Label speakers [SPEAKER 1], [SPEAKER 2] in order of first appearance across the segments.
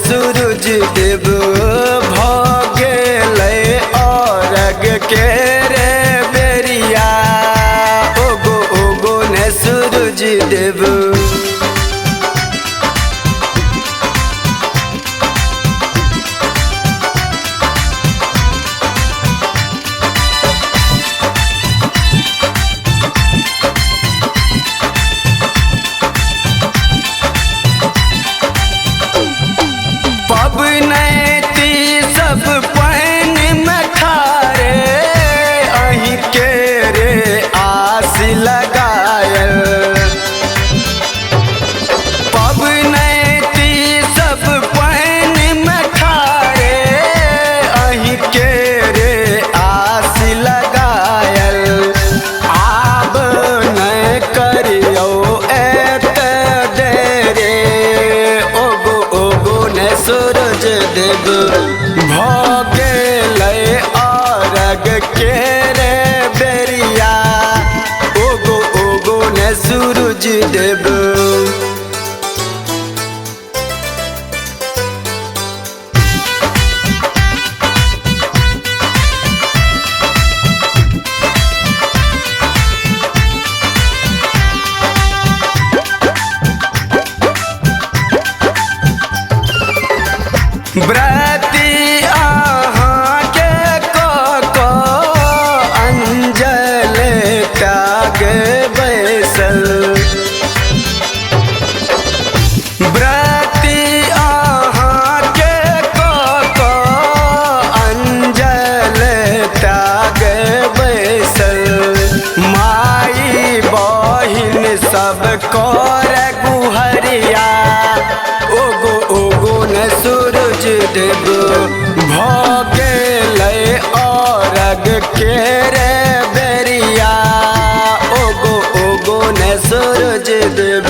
[SPEAKER 1] सूरज देव भगेलै अरग के रे बेरिया। ओगो ने सूरज देव। पबनैती सब पानि में ठारे अहीं के रे आस लगायल। पबनैती सब पानि में ठारे अहीं के रे आस लगायल। आब नहीं करियो एत देरे। ओगो ने सूरज देव भगेलै अरग के रे बेरिया। ओगो ने सूरज देव। व्रती अहाँ के को अंजल त्याग बैसल। व्रती अहाँ के को अंजल त्याग बैसल। माई बहिन सब कर गुहरिया। ओगो ने सूरज देव भगेलै अरग के रे बेरिया। ओगो ने सूरज देव।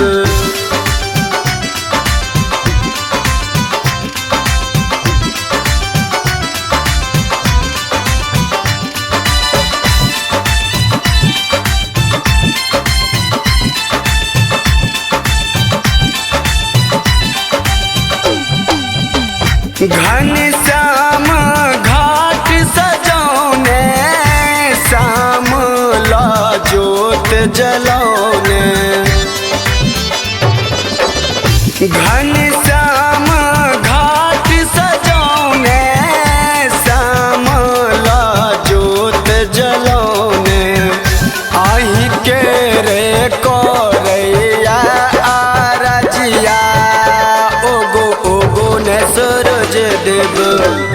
[SPEAKER 1] घनश्याम घाट सजौने श्याम ला जोत जलौने। घनश्याम घाट सजौने श्याम ला जोत जलौने। अहीं के रे करैया आरजिया। ओगो ने सूरज देव।